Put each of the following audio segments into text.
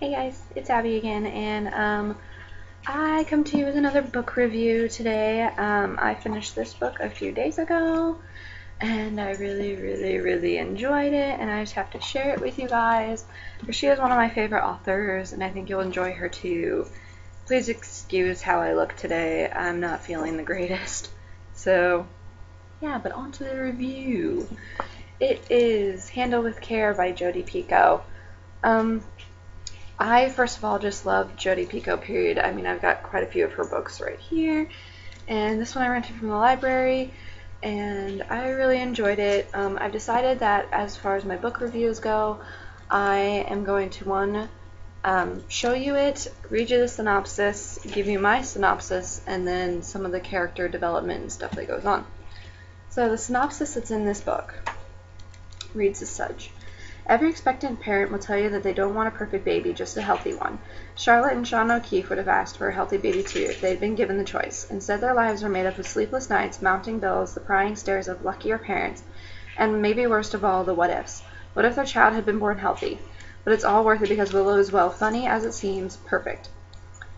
Hey guys, it's Abby again, and I come to you with another book review today. I finished this book a few days ago, and I really enjoyed it, and I just have to share it with you guys. She is one of my favorite authors, and I think you'll enjoy her too. Please excuse how I look today. I'm not feeling the greatest. So, yeah, but on to the review. It is Handle with Care by Jodi Picoult. I first of all just love Jodi Picoult, period. I mean, I've got quite a few of her books right here, and this one I rented from the library, and I really enjoyed it. I've decided that as far as my book reviews go, I am going to show you it, read you the synopsis, give you my synopsis, and then some of the character development and stuff that goes on. So the synopsis that's in this book reads as such. Every expectant parent will tell you that they don't want a perfect baby, just a healthy one. Charlotte and Sean O'Keefe would have asked for a healthy baby too if they had been given the choice. Instead, their lives are made up of sleepless nights, mounting bills, the prying stares of luckier parents, and maybe worst of all, the what-ifs. What if their child had been born healthy? But it's all worth it because Willow is, well, funny as it seems, perfect.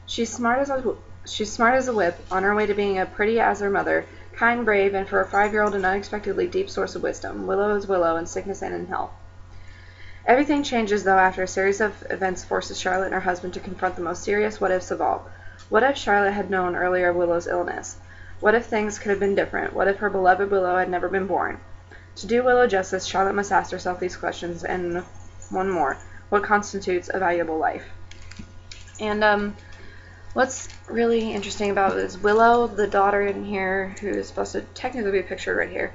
She's smart as a whip, on her way to being as pretty as her mother, kind, brave, and for a 5-year-old an unexpectedly deep source of wisdom. Willow is Willow in sickness and in health. Everything changes, though, after a series of events forces Charlotte and her husband to confront the most serious what-ifs of all. What if Charlotte had known earlier of Willow's illness? What if things could have been different? What if her beloved Willow had never been born? To do Willow justice, Charlotte must ask herself these questions, and one more. What constitutes a valuable life? And what's really interesting about it is Willow, the daughter in here, who is supposed to technically be pictured right here,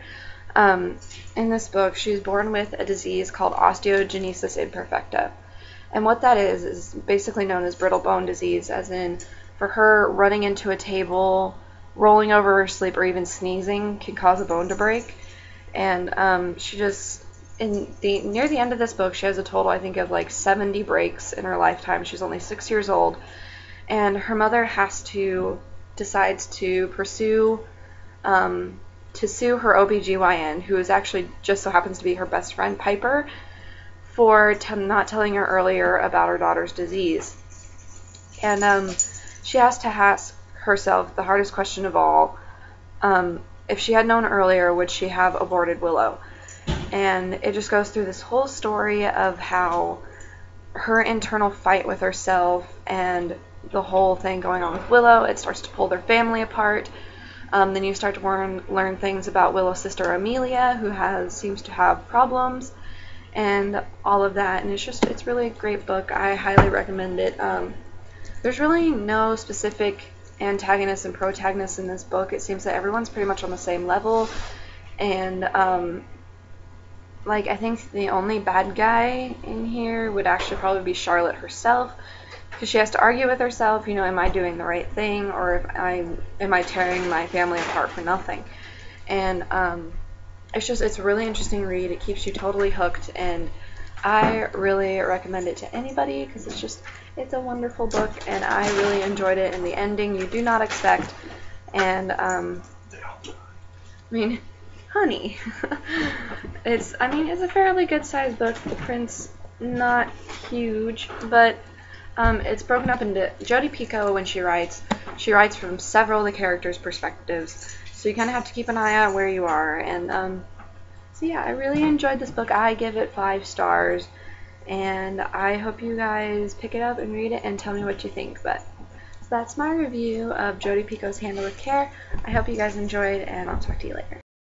in this book, she's born with a disease called osteogenesis imperfecta. And what that is basically known as brittle bone disease, as in for her, running into a table, rolling over her sleep, or even sneezing can cause a bone to break. And she just, near the end of this book, she has a total, I think, of like 70 breaks in her lifetime. She's only 6 years old. And her mother decides to sue her OBGYN, who is actually just so happens to be her best friend, Piper, for not telling her earlier about her daughter's disease. And she has to ask herself the hardest question of all. If she had known earlier, would she have aborted Willow? And it just goes through this whole story of how her internal fight with herself and the whole thing going on with Willow, it starts to pull their family apart. Then you start to learn things about Willow's sister Amelia, who seems to have problems, and all of that. And it's really a great book. I highly recommend it. There's really no specific antagonist and protagonist in this book. It seems that everyone's pretty much on the same level, and I think the only bad guy in here would actually probably be Charlotte herself. Because she has to argue with herself, am I doing the right thing, or am I tearing my family apart for nothing? And it's a really interesting read. It keeps you totally hooked, and I really recommend it to anybody because it's a wonderful book, and I really enjoyed it. And the ending you do not expect, and honey, it's a fairly good sized book. The print's not huge, but it's broken up into Jodi Picoult. When she writes from several of the characters' perspectives, so you kind of have to keep an eye out where you are. And so yeah, I really enjoyed this book. I give it 5 stars, and I hope you guys pick it up and read it and tell me what you think. So that's my review of Jodi Picoult's Handle with Care. I hope you guys enjoyed, and I'll talk to you later.